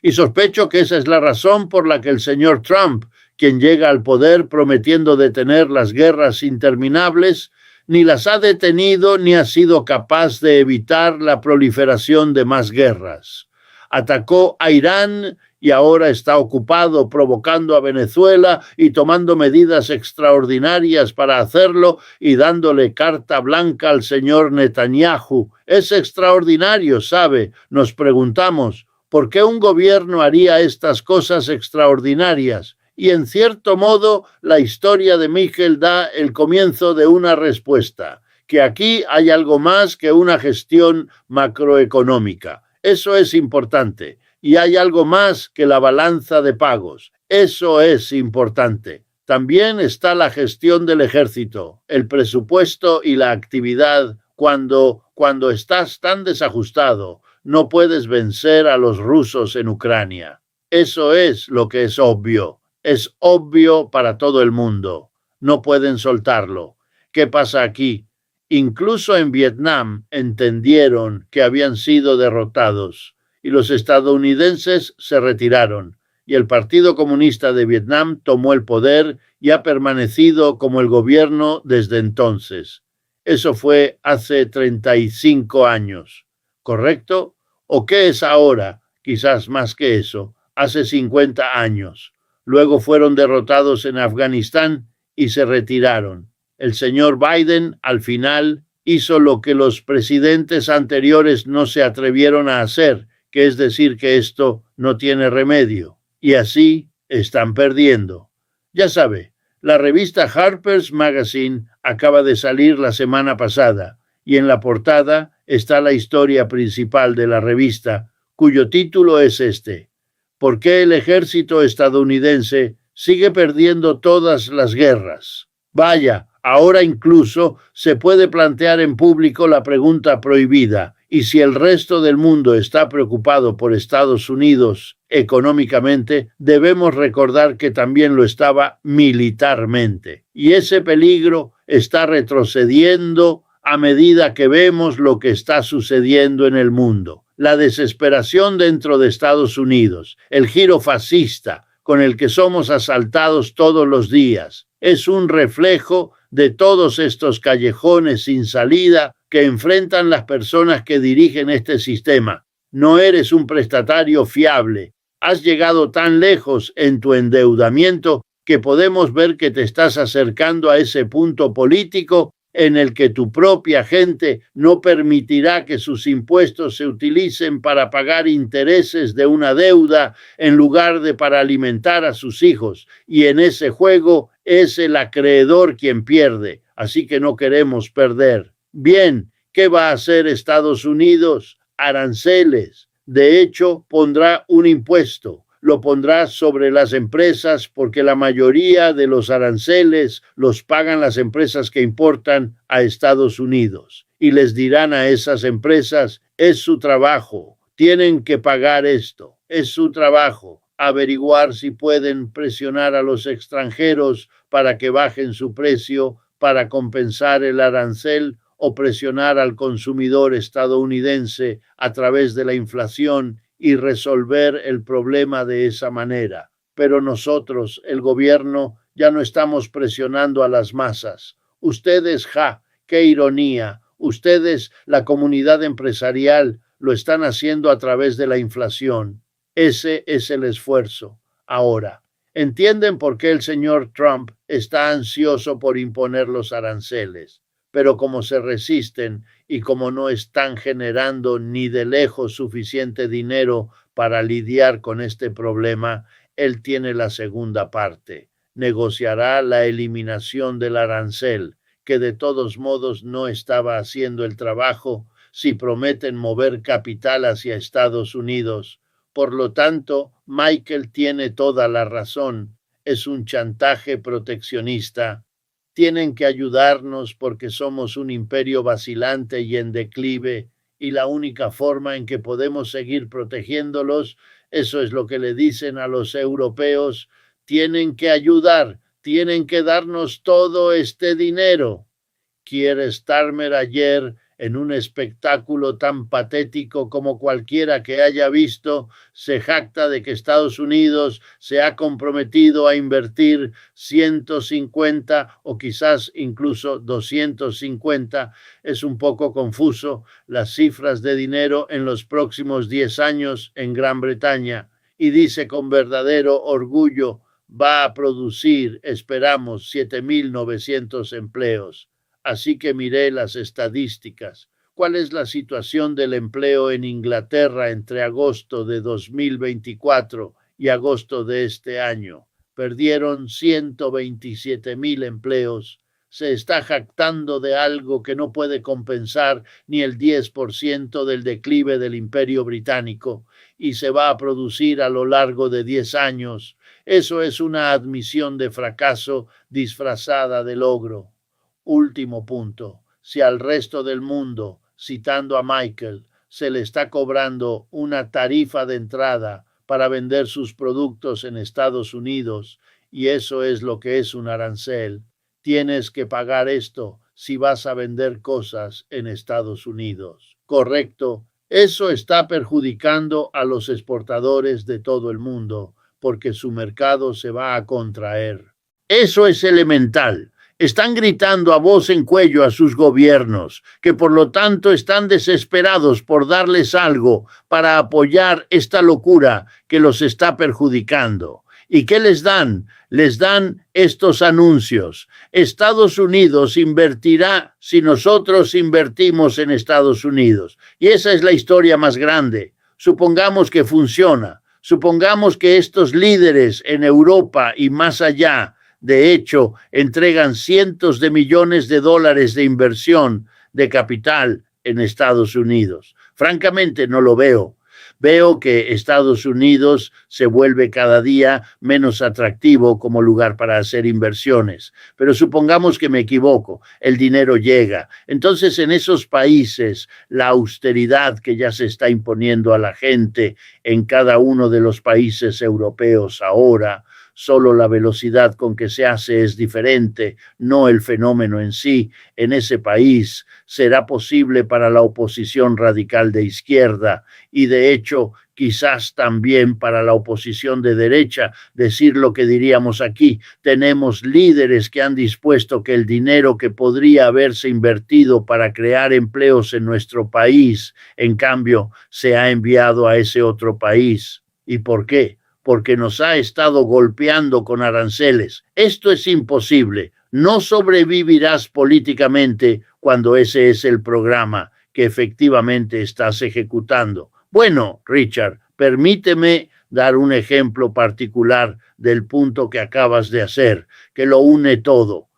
Y sospecho que esa es la razón por la que el señor Trump, quien llega al poder prometiendo detener las guerras interminables, ni las ha detenido ni ha sido capaz de evitar la proliferación de más guerras. Atacó a Irán y ahora está ocupado provocando a Venezuela y tomando medidas extraordinarias para hacerlo y dándole carta blanca al señor Netanyahu. Es extraordinario, ¿sabe? Nos preguntamos, ¿por qué un gobierno haría estas cosas extraordinarias? Y en cierto modo, la historia de Michel da el comienzo de una respuesta, que aquí hay algo más que una gestión macroeconómica. Eso es importante. Y hay algo más que la balanza de pagos. Eso es importante. También está la gestión del ejército, el presupuesto y la actividad. Cuando estás tan desajustado, no puedes vencer a los rusos en Ucrania. Eso es lo que es obvio. Es obvio para todo el mundo. No pueden soltarlo. ¿Qué pasa aquí? Incluso en Vietnam entendieron que habían sido derrotados y los estadounidenses se retiraron y el Partido Comunista de Vietnam tomó el poder y ha permanecido como el gobierno desde entonces. Eso fue hace 35 años, ¿correcto? ¿O qué es ahora? Quizás más que eso, hace 50 años. Luego fueron derrotados en Afganistán y se retiraron. El señor Biden, al final, hizo lo que los presidentes anteriores no se atrevieron a hacer, que es decir que esto no tiene remedio. Y así están perdiendo. Ya sabe, la revista Harper's Magazine acaba de salir la semana pasada y en la portada está la historia principal de la revista, cuyo título es este: ¿Por qué el ejército estadounidense sigue perdiendo todas las guerras? Vaya, ahora incluso se puede plantear en público la pregunta prohibida: ¿y si el resto del mundo está preocupado por Estados Unidos económicamente, debemos recordar que también lo estaba militarmente? Y ese peligro está retrocediendo a medida que vemos lo que está sucediendo en el mundo. La desesperación dentro de Estados Unidos, el giro fascista con el que somos asaltados todos los días, es un reflejo de todos estos callejones sin salida que enfrentan las personas que dirigen este sistema. No eres un prestatario fiable. Has llegado tan lejos en tu endeudamiento que podemos ver que te estás acercando a ese punto político en el que tu propia gente no permitirá que sus impuestos se utilicen para pagar intereses de una deuda en lugar de para alimentar a sus hijos. Y en ese juego es el acreedor quien pierde. Así que no queremos perder. Bien, ¿qué va a hacer Estados Unidos? Aranceles. De hecho, pondrá un impuesto. Lo pondrá sobre las empresas porque la mayoría de los aranceles los pagan las empresas que importan a Estados Unidos. Y les dirán a esas empresas, es su trabajo, tienen que pagar esto, es su trabajo, averiguar si pueden presionar a los extranjeros para que bajen su precio para compensar el arancel o presionar al consumidor estadounidense a través de la inflación y resolver el problema de esa manera. Pero nosotros, el gobierno, ya no estamos presionando a las masas. Ustedes, qué ironía, ustedes, la comunidad empresarial, lo están haciendo a través de la inflación. Ese es el esfuerzo. Ahora, ¿entienden por qué el señor Trump está ansioso por imponer los aranceles? Pero como se resisten y como no están generando ni de lejos suficiente dinero para lidiar con este problema, él tiene la segunda parte. Negociará la eliminación del arancel, que de todos modos no estaba haciendo el trabajo si prometen mover capital hacia Estados Unidos. Por lo tanto, Michael tiene toda la razón. Es un chantaje proteccionista. Tienen que ayudarnos porque somos un imperio vacilante y en declive, y la única forma en que podemos seguir protegiéndolos, eso es lo que le dicen a los europeos, tienen que ayudar, tienen que darnos todo este dinero. Keir Starmer ayer En un espectáculo tan patético como cualquiera que haya visto, se jacta de que Estados Unidos se ha comprometido a invertir 150 o quizás incluso 250. Es un poco confuso las cifras de dinero en los próximos 10 años en Gran Bretaña, y dice con verdadero orgullo: va a producir, esperamos, 7.900 empleos. Así que miré las estadísticas. ¿Cuál es la situación del empleo en Inglaterra entre agosto de 2024 y agosto de este año? Perdieron 127.000 empleos. Se está jactando de algo que no puede compensar ni el 10% del declive del Imperio Británico, y se va a producir a lo largo de 10 años. Eso es una admisión de fracaso disfrazada de logro. Último punto: si al resto del mundo, citando a Michael, se le está cobrando una tarifa de entrada para vender sus productos en Estados Unidos, y eso es lo que es un arancel, tienes que pagar esto si vas a vender cosas en Estados Unidos. Correcto. Eso está perjudicando a los exportadores de todo el mundo, porque su mercado se va a contraer. Eso es elemental. Están gritando a voz en cuello a sus gobiernos, que por lo tanto están desesperados por darles algo para apoyar esta locura que los está perjudicando. ¿Y qué les dan? Les dan estos anuncios: Estados Unidos invertirá si nosotros invertimos en Estados Unidos. Y esa es la historia más grande. Supongamos que funciona. Supongamos que estos líderes en Europa y más allá, de hecho, entregan cientos de millones de dólares de inversión de capital en Estados Unidos. Francamente, no lo veo. Veo que Estados Unidos se vuelve cada día menos atractivo como lugar para hacer inversiones. Pero supongamos que me equivoco, el dinero llega. Entonces, en esos países, la austeridad que ya se está imponiendo a la gente en cada uno de los países europeos ahora, solo la velocidad con que se hace es diferente, no el fenómeno en sí. En ese país será posible para la oposición radical de izquierda y, de hecho, quizás también para la oposición de derecha, decir lo que diríamos aquí: tenemos líderes que han dispuesto que el dinero que podría haberse invertido para crear empleos en nuestro país, en cambio, se ha enviado a ese otro país. ¿Y por qué? Porque nos ha estado golpeando con aranceles. Esto es imposible. No sobrevivirás políticamente cuando ese es el programa que efectivamente estás ejecutando. Bueno, Richard, permíteme dar un ejemplo particular del punto que acabas de hacer, que lo une todo.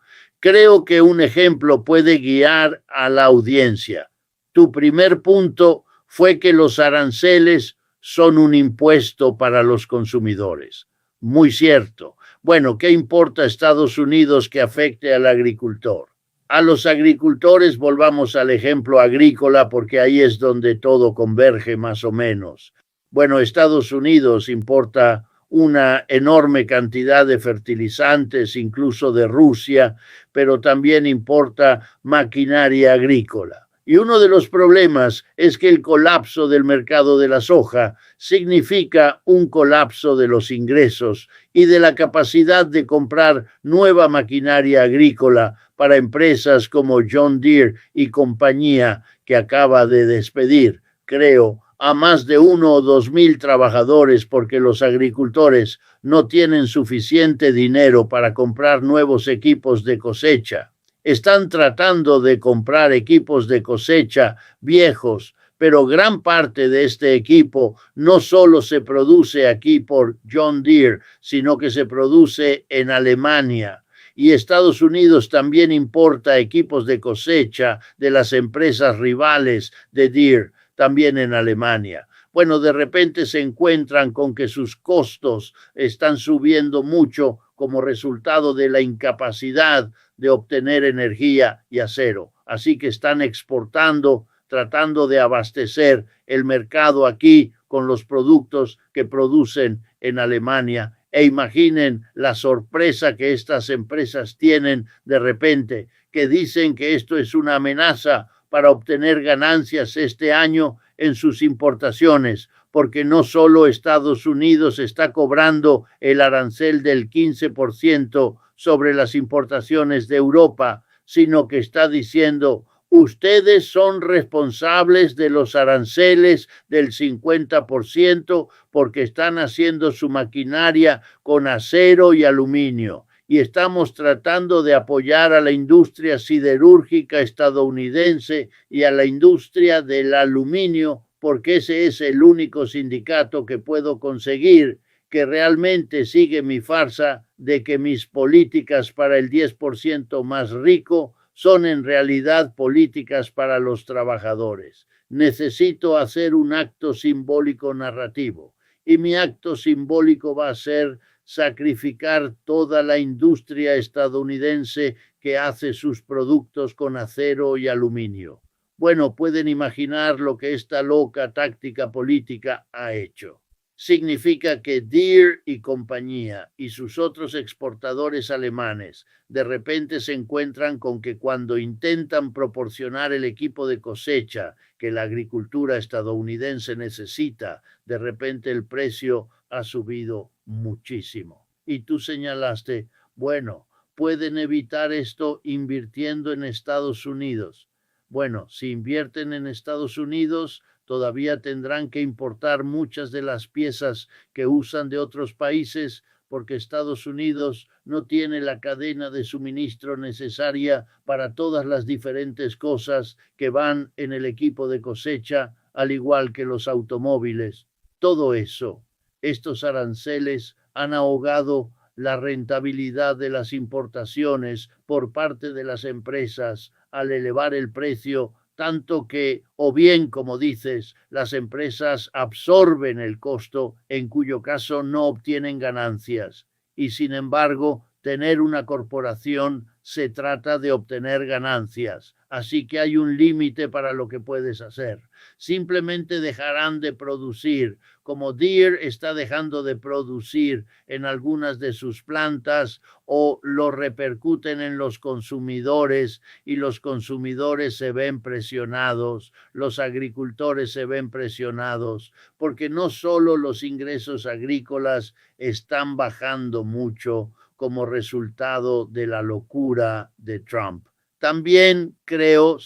Creo que un ejemplo puede guiar a la audiencia. Tu primer punto fue que los aranceles son un impuesto para los consumidores. Muy cierto. Bueno, ¿qué importa a Estados Unidos que afecte al agricultor? A los agricultores, volvamos al ejemplo agrícola, porque ahí es donde todo converge más o menos. Bueno, Estados Unidos importa una enorme cantidad de fertilizantes, incluso de Rusia, pero también importa maquinaria agrícola. Y uno de los problemas es que el colapso del mercado de la soja significa un colapso de los ingresos y de la capacidad de comprar nueva maquinaria agrícola para empresas como John Deere y compañía, que acaba de despedir, creo, a más de 1 o 2.000 trabajadores, porque los agricultores no tienen suficiente dinero para comprar nuevos equipos de cosecha. Están tratando de comprar equipos de cosecha viejos, pero gran parte de este equipo no solo se produce aquí por John Deere, sino que se produce en Alemania. Y Estados Unidos también importa equipos de cosecha de las empresas rivales de Deere, también en Alemania. Bueno, de repente se encuentran con que sus costos están subiendo mucho como resultado de la incapacidad de obtener energía y acero. Así que están exportando, tratando de abastecer el mercado aquí con los productos que producen en Alemania. E imaginen la sorpresa que estas empresas tienen de repente, que dicen que esto es una amenaza para obtener ganancias este año en sus importaciones, porque no solo Estados Unidos está cobrando el arancel del 15% sobre las importaciones de Europa, sino que está diciendo: ustedes son responsables de los aranceles del 50% porque están haciendo su maquinaria con acero y aluminio. Y estamos tratando de apoyar a la industria siderúrgica estadounidense y a la industria del aluminio, porque ese es el único sindicato que puedo conseguir que realmente sigue mi farsa de que mis políticas para el 10% más rico son en realidad políticas para los trabajadores. Necesito hacer un acto simbólico narrativo, y mi acto simbólico va a ser sacrificar toda la industria estadounidense que hace sus productos con acero y aluminio. Bueno, pueden imaginar lo que esta loca táctica política ha hecho. Significa que Deere y compañía y sus otros exportadores alemanes de repente se encuentran con que cuando intentan proporcionar el equipo de cosecha que la agricultura estadounidense necesita, de repente el precio ha subido muchísimo. Y tú señalaste, bueno, pueden evitar esto invirtiendo en Estados Unidos. Bueno, si invierten en Estados Unidos, todavía tendrán que importar muchas de las piezas que usan de otros países, porque Estados Unidos no tiene la cadena de suministro necesaria para todas las diferentes cosas que van en el equipo de cosecha, al igual que los automóviles. Todo eso, estos aranceles han ahogado la rentabilidad de las importaciones por parte de las empresas al elevar el precio, tanto que, o bien, como dices, las empresas absorben el costo, en cuyo caso no obtienen ganancias. Y sin embargo, tener una corporación se trata de obtener ganancias. Así que hay un límite para lo que puedes hacer. Simplemente dejarán de producir, como Deere está dejando de producir en algunas de sus plantas, o lo repercuten en los consumidores y los consumidores se ven presionados, los agricultores se ven presionados, porque no solo los ingresos agrícolas están bajando mucho como resultado de la locura de Trump. También creo,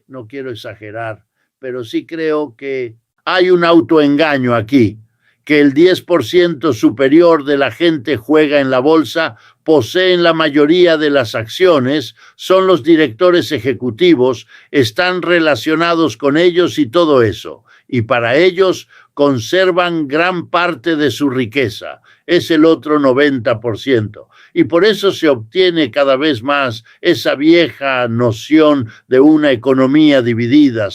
no quiero exagerar, pero sí creo que hay un autoengaño aquí, que el 10% superior de la gente juega en la bolsa, poseen la mayoría de las acciones, son los directores ejecutivos, están relacionados con ellos y todo eso. Y para ellos conservan gran parte de su riqueza, es el otro 90%. Y por eso se obtiene cada vez más esa vieja noción de una economía dividida,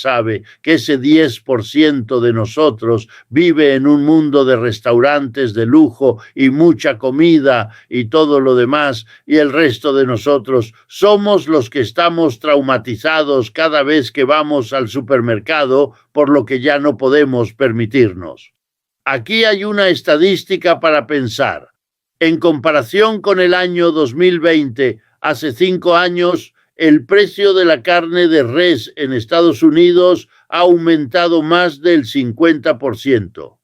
que ese 10% de nosotros vive en un mundo de restaurantes de lujo y mucha comida y todo lo demás, y el resto de nosotros somos los que estamos traumatizados cada vez que vamos al supermercado por lo que ya no podemos permitirnos. Aquí hay una estadística para pensar. En comparación con el año 2020, hace 5 años, el precio de la carne de res en Estados Unidos ha aumentado más del 50%.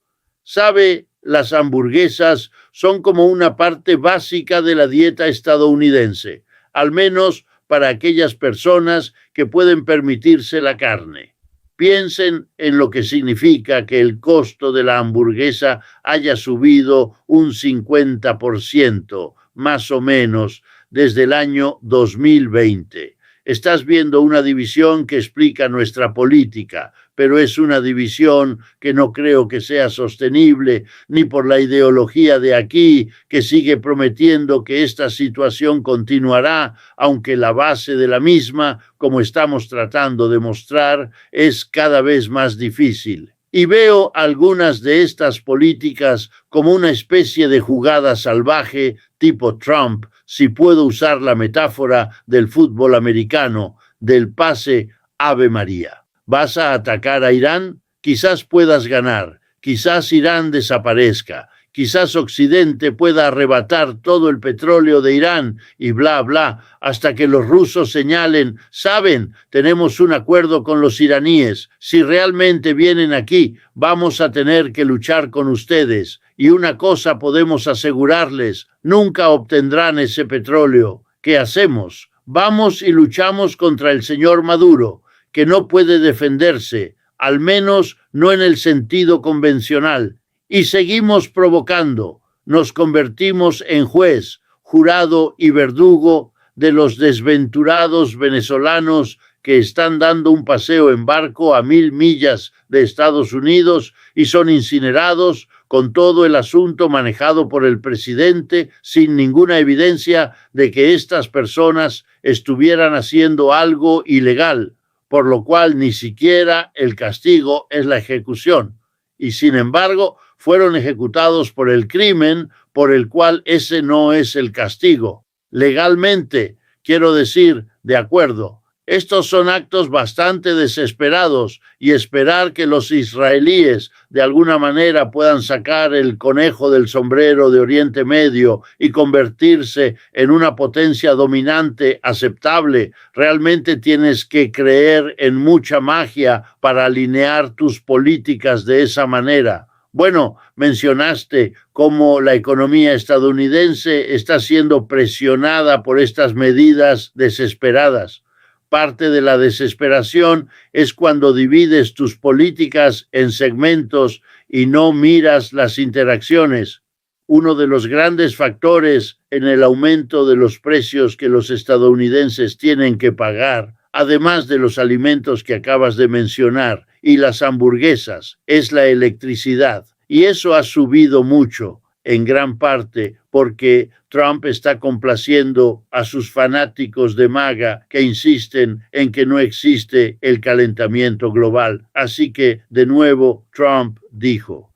Las hamburguesas son como una parte básica de la dieta estadounidense, al menos para aquellas personas que pueden permitirse la carne. Piensen en lo que significa que el costo de la hamburguesa haya subido un 50%, más o menos, desde el año 2020. Estás viendo una división que explica nuestra política, pero es una división que no creo que sea sostenible, ni por la ideología de aquí, que sigue prometiendo que esta situación continuará, aunque la base de la misma, como estamos tratando de mostrar, es cada vez más difícil. Y veo algunas de estas políticas como una especie de jugada salvaje tipo Trump, si puedo usar la metáfora del fútbol americano, del pase Ave María. ¿Vas a atacar a Irán? Quizás puedas ganar, quizás Irán desaparezca, Quizás Occidente pueda arrebatar todo el petróleo de Irán y bla, bla, hasta que los rusos señalen, saben, tenemos un acuerdo con los iraníes, si realmente vienen aquí, vamos a tener que luchar con ustedes. Y una cosa podemos asegurarles, nunca obtendrán ese petróleo. ¿Qué hacemos? Vamos y luchamos contra el señor Maduro, que no puede defenderse, al menos no en el sentido convencional. Y seguimos provocando, nos convertimos en juez, jurado y verdugo de los desventurados venezolanos que están dando un paseo en barco a 1000 millas de Estados Unidos y son incinerados con todo el asunto manejado por el presidente sin ninguna evidencia de que estas personas estuvieran haciendo algo ilegal, por lo cual ni siquiera el castigo es la ejecución. Y sin embargo, fueron ejecutados por el crimen por el cual ese no es el castigo. Legalmente, quiero decir, de acuerdo. Estos son actos bastante desesperados y esperar que los israelíes de alguna manera puedan sacar el conejo del sombrero de Oriente Medio y convertirse en una potencia dominante aceptable, realmente tienes que creer en mucha magia para alinear tus políticas de esa manera. Bueno, mencionaste cómo la economía estadounidense está siendo presionada por estas medidas desesperadas. Parte de la desesperación es cuando divides tus políticas en segmentos y no miras las interacciones. Uno de los grandes factores en el aumento de los precios que los estadounidenses tienen que pagar, además de los alimentos que acabas de mencionar y las hamburguesas, es la electricidad. Y eso ha subido mucho, en gran parte porque Trump está complaciendo a sus fanáticos de MAGA que insisten en que no existe el calentamiento global. Así que, de nuevo, Trump dijo,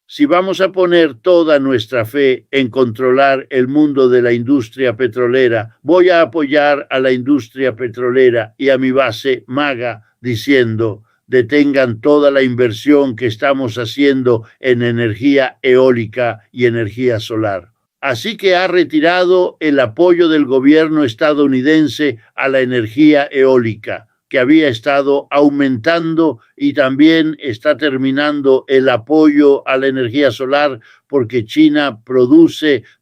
si vamos a poner toda nuestra fe en controlar el mundo de la industria petrolera, voy a apoyar a la industria petrolera y a mi base MAGA diciendo, detengan toda la inversión que estamos haciendo en energía eólica y energía solar. Así que ha retirado el apoyo del gobierno estadounidense a la energía eólica, que había estado aumentando, y también está terminando el apoyo a la energía solar porque China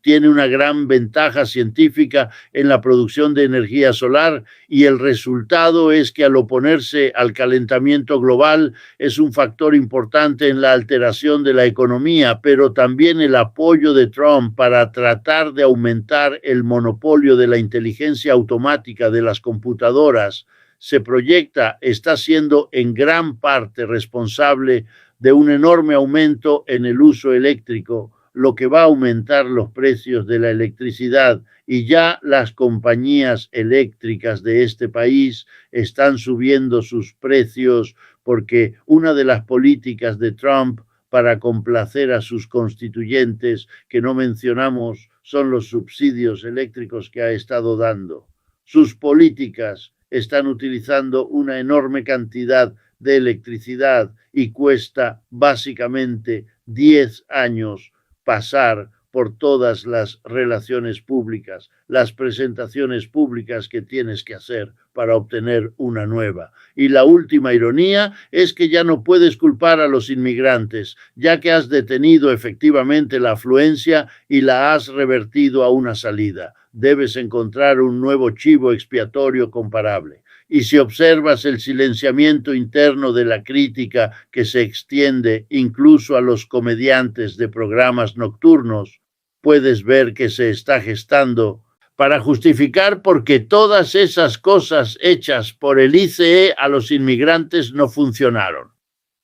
tiene una gran ventaja científica en la producción de energía solar y el resultado es que al oponerse al calentamiento global es un factor importante en la alteración de la economía, pero también el apoyo de Trump para tratar de aumentar el monopolio de la inteligencia automática de las computadoras se proyecta, está siendo en gran parte responsable de un enorme aumento en el uso eléctrico, lo que va a aumentar los precios de la electricidad y ya las compañías eléctricas de este país están subiendo sus precios porque una de las políticas de Trump para complacer a sus constituyentes, que no mencionamos, son los subsidios eléctricos que ha estado dando. Sus políticas están utilizando una enorme cantidad de electricidad y cuesta básicamente 10 años pasar por todas las relaciones públicas, las presentaciones públicas que tienes que hacer para obtener una nueva. Y la última ironía es que ya no puedes culpar a los inmigrantes, ya que has detenido efectivamente la afluencia y la has revertido a una salida. Debes encontrar un nuevo chivo expiatorio comparable. Y si observas el silenciamiento interno de la crítica que se extiende incluso a los comediantes de programas nocturnos, puedes ver que se está gestando para justificar por qué todas esas cosas hechas por el ICE a los inmigrantes no funcionaron.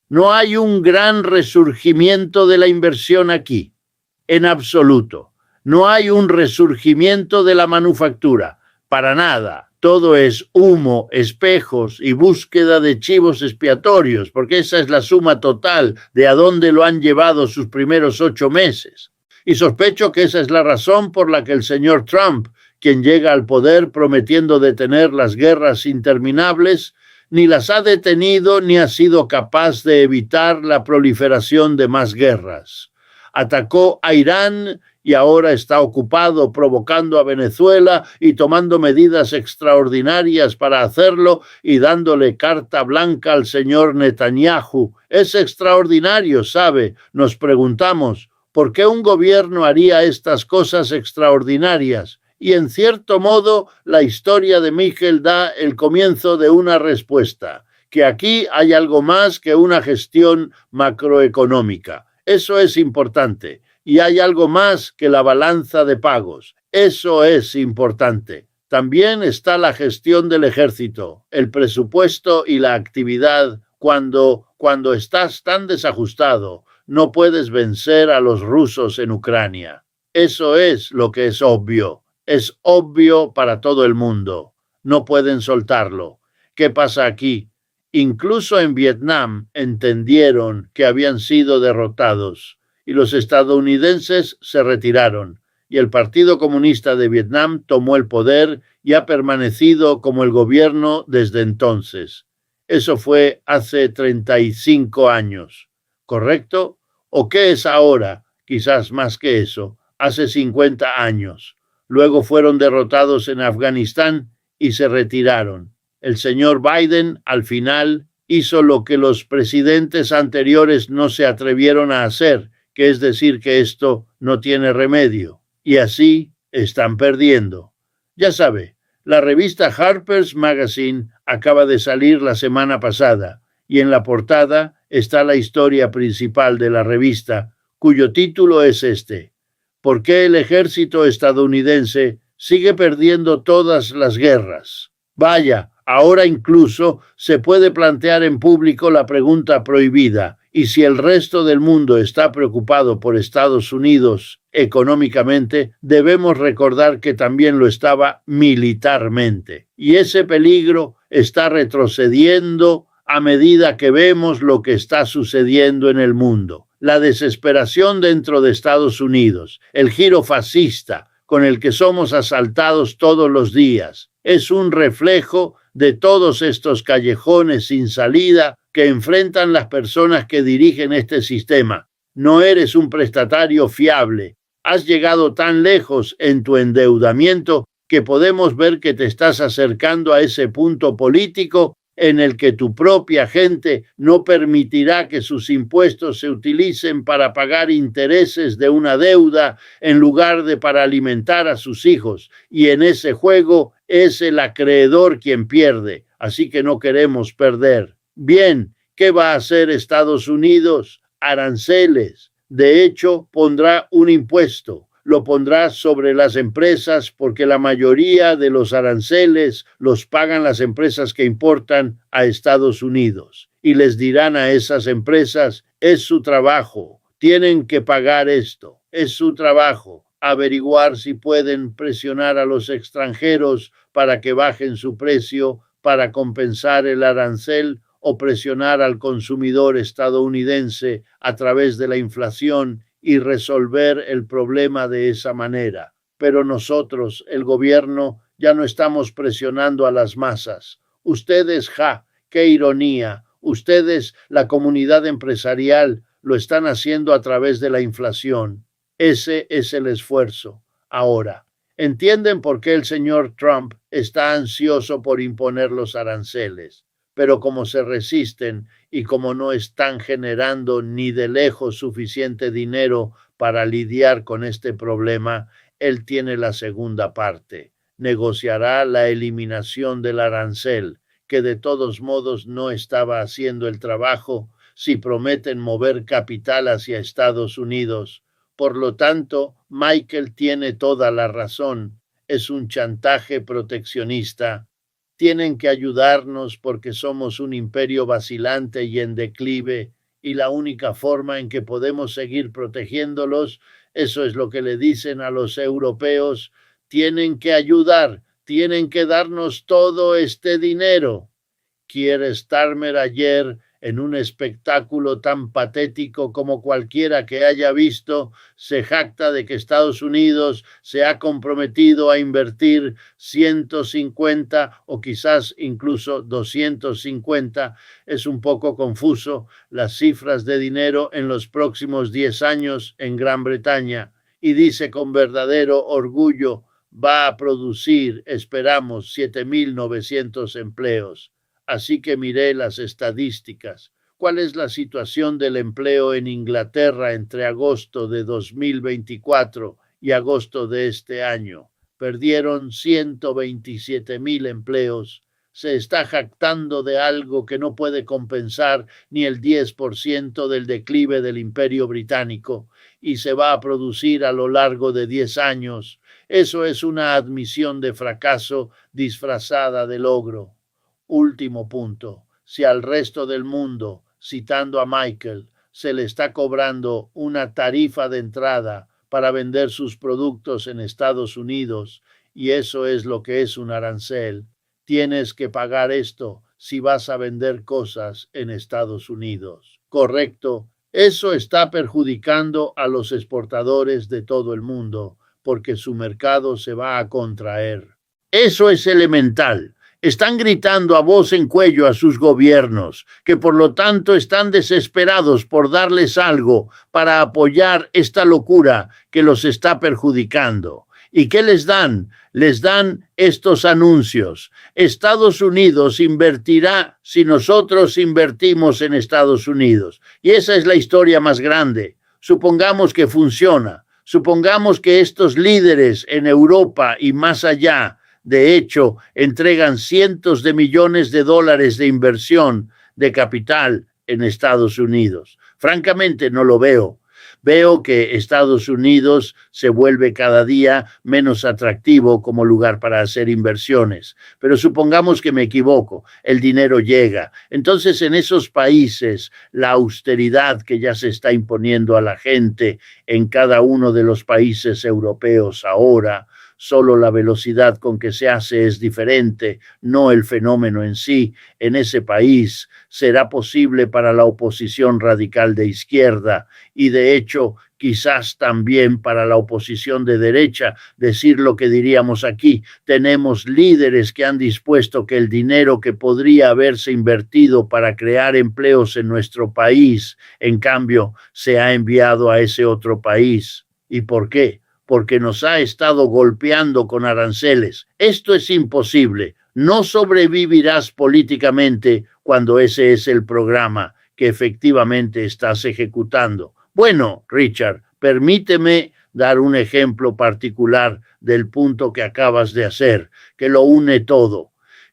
No hay un gran resurgimiento de la inversión aquí, en absoluto. No hay un resurgimiento de la manufactura, para nada. Todo es humo, espejos y búsqueda de chivos expiatorios, porque esa es la suma total de a dónde lo han llevado sus primeros 8 meses. Y sospecho que esa es la razón por la que el señor Trump, quien llega al poder prometiendo detener las guerras interminables, ni las ha detenido ni ha sido capaz de evitar la proliferación de más guerras. Atacó a Irán y ahora está ocupado provocando a Venezuela y tomando medidas extraordinarias para hacerlo y dándole carta blanca al señor Netanyahu. Es extraordinario, ¿sabe? Nos preguntamos, ¿por qué un gobierno haría estas cosas extraordinarias? Y en cierto modo, la historia de Michel da el comienzo de una respuesta, que aquí hay algo más que una gestión macroeconómica. Eso es importante. Y hay algo más que la balanza de pagos. Eso es importante. También está la gestión del ejército, el presupuesto y la actividad. Cuando estás tan desajustado, no puedes vencer a los rusos en Ucrania. Eso es lo que es obvio. Es obvio para todo el mundo. No pueden soltarlo. ¿Qué pasa aquí? Incluso en Vietnam entendieron que habían sido derrotados y los estadounidenses se retiraron y el Partido Comunista de Vietnam tomó el poder y ha permanecido como el gobierno desde entonces. Eso fue hace 35 años, ¿correcto? ¿O qué es ahora? Quizás más que eso, hace 50 años. Luego fueron derrotados en Afganistán y se retiraron. El señor Biden, al final, hizo lo que los presidentes anteriores no se atrevieron a hacer, que es decir que esto no tiene remedio. Y así están perdiendo. Ya sabe, la revista Harper's Magazine acaba de salir la semana pasada y en la portada está la historia principal de la revista, cuyo título es este: ¿Por qué el ejército estadounidense sigue perdiendo todas las guerras? Vaya, ahora incluso se puede plantear en público la pregunta prohibida: y si el resto del mundo está preocupado por Estados Unidos económicamente, debemos recordar que también lo estaba militarmente. Y ese peligro está retrocediendo a medida que vemos lo que está sucediendo en el mundo. La desesperación dentro de Estados Unidos, el giro fascista con el que somos asaltados todos los días, es un reflejo de todos estos callejones sin salida que enfrentan las personas que dirigen este sistema. No eres un prestatario fiable. Has llegado tan lejos en tu endeudamiento que podemos ver que te estás acercando a ese punto político en el que tu propia gente no permitirá que sus impuestos se utilicen para pagar intereses de una deuda en lugar de para alimentar a sus hijos. Y en ese juego es el acreedor quien pierde. Así que no queremos perder. Bien, ¿qué va a hacer Estados Unidos? Aranceles. De hecho, pondrá un impuesto. Lo pondrá sobre las empresas porque la mayoría de los aranceles los pagan las empresas que importan a Estados Unidos. Y les dirán a esas empresas, es su trabajo, tienen que pagar esto, es su trabajo, averiguar si pueden presionar a los extranjeros para que bajen su precio para compensar el arancel o presionar al consumidor estadounidense a través de la inflación y resolver el problema de esa manera. Pero nosotros, el gobierno, ya no estamos presionando a las masas. Ustedes, qué ironía, ustedes, la comunidad empresarial, lo están haciendo a través de la inflación. Ese es el esfuerzo. Ahora, ¿entienden por qué el señor Trump está ansioso por imponer los aranceles? Pero como se resisten y como no están generando ni de lejos suficiente dinero para lidiar con este problema, él tiene la segunda parte. Negociará la eliminación del arancel, que de todos modos no estaba haciendo el trabajo si prometen mover capital hacia Estados Unidos. Por lo tanto, Michael tiene toda la razón. Es un chantaje proteccionista. Tienen que ayudarnos porque somos un imperio vacilante y en declive, y la única forma en que podemos seguir protegiéndolos, eso es lo que le dicen a los europeos, tienen que ayudar, tienen que darnos todo este dinero. Keir Starmer ayer En un espectáculo tan patético como cualquiera que haya visto, se jacta de que Estados Unidos se ha comprometido a invertir 150 o quizás incluso 250. Es un poco confuso las cifras de dinero en los próximos 10 años en Gran Bretaña, y dice con verdadero orgullo: va a producir, esperamos, 7.900 empleos. Así que miré las estadísticas. ¿Cuál es la situación del empleo en Inglaterra entre agosto de 2024 y agosto de este año? Perdieron 127.000 empleos. Se está jactando de algo que no puede compensar ni el 10% del declive del Imperio Británico, y se va a producir a lo largo de 10 años. Eso es una admisión de fracaso disfrazada de logro. Último punto: si al resto del mundo, citando a Michael, se le está cobrando una tarifa de entrada para vender sus productos en Estados Unidos, y eso es lo que es un arancel, tienes que pagar esto si vas a vender cosas en Estados Unidos. Correcto. Eso está perjudicando a los exportadores de todo el mundo, porque su mercado se va a contraer. Eso es elemental. Están gritando a voz en cuello a sus gobiernos, que por lo tanto están desesperados por darles algo para apoyar esta locura que los está perjudicando. ¿Y qué les dan? Les dan estos anuncios: Estados Unidos invertirá si nosotros invertimos en Estados Unidos. Y esa es la historia más grande. Supongamos que funciona. Supongamos que estos líderes en Europa y más allá, de hecho, entregan cientos de millones de dólares de inversión de capital en Estados Unidos. Francamente, no lo veo. Veo que Estados Unidos se vuelve cada día menos atractivo como lugar para hacer inversiones. Pero supongamos que me equivoco, el dinero llega. Entonces, en esos países, la austeridad que ya se está imponiendo a la gente en cada uno de los países europeos ahora, solo la velocidad con que se hace es diferente, no el fenómeno en sí. En ese país será posible para la oposición radical de izquierda y de hecho quizás también para la oposición de derecha decir lo que diríamos aquí: tenemos líderes que han dispuesto que el dinero que podría haberse invertido para crear empleos en nuestro país, en cambio, se ha enviado a ese otro país. ¿Y por qué? Porque nos ha estado golpeando con aranceles. Esto es imposible. No sobrevivirás políticamente cuando ese es el programa que efectivamente estás ejecutando. Bueno, Richard, permíteme dar un ejemplo particular del punto que acabas de hacer, que lo une todo.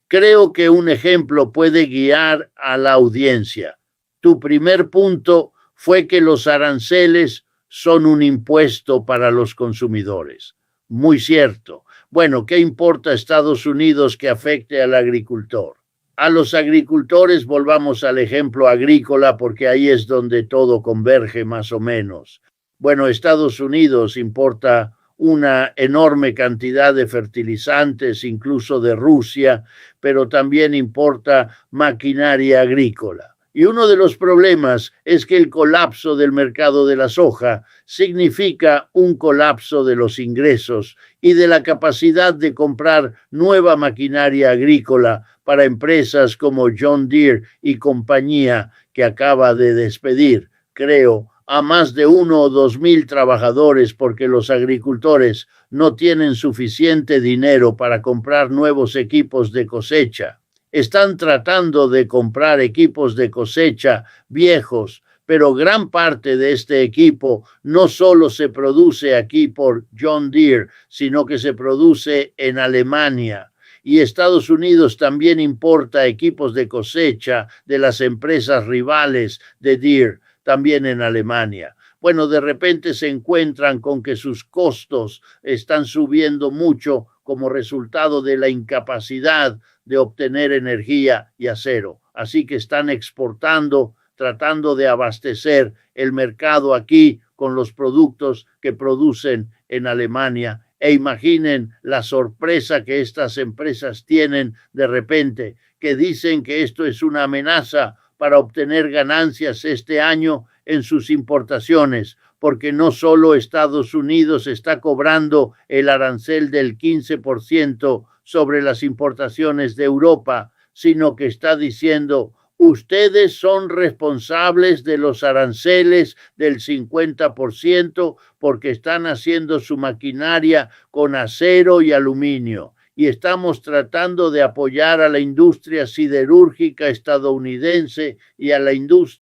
Creo que un ejemplo puede guiar a la audiencia. Tu primer punto fue que los aranceles son un impuesto para los consumidores. Muy cierto. Bueno, ¿qué importa a Estados Unidos que afecte al agricultor? A los agricultores, volvamos al ejemplo agrícola, porque ahí es donde todo converge más o menos. Bueno, Estados Unidos importa una enorme cantidad de fertilizantes, incluso de Rusia, pero también importa maquinaria agrícola. Y uno de los problemas es que el colapso del mercado de la soja significa un colapso de los ingresos y de la capacidad de comprar nueva maquinaria agrícola para empresas como John Deere y compañía, que acaba de despedir, creo, a más de 1 o 2.000 trabajadores porque los agricultores no tienen suficiente dinero para comprar nuevos equipos de cosecha. Están tratando de comprar equipos de cosecha viejos, pero gran parte de este equipo no solo se produce aquí por John Deere, sino que se produce en Alemania. Y Estados Unidos también importa equipos de cosecha de las empresas rivales de Deere, también en Alemania. Bueno, de repente se encuentran con que sus costos están subiendo mucho como resultado de la incapacidad de obtener energía y acero. Así que están exportando, tratando de abastecer el mercado aquí con los productos que producen en Alemania. E imaginen la sorpresa que estas empresas tienen de repente, que dicen que esto es una amenaza para obtener ganancias este año en sus importaciones, porque no solo Estados Unidos está cobrando el arancel del 15% sobre las importaciones de Europa, sino que está diciendo: ustedes son responsables de los aranceles del 50% porque están haciendo su maquinaria con acero y aluminio. Y estamos tratando de apoyar a la industria siderúrgica estadounidense y a la industria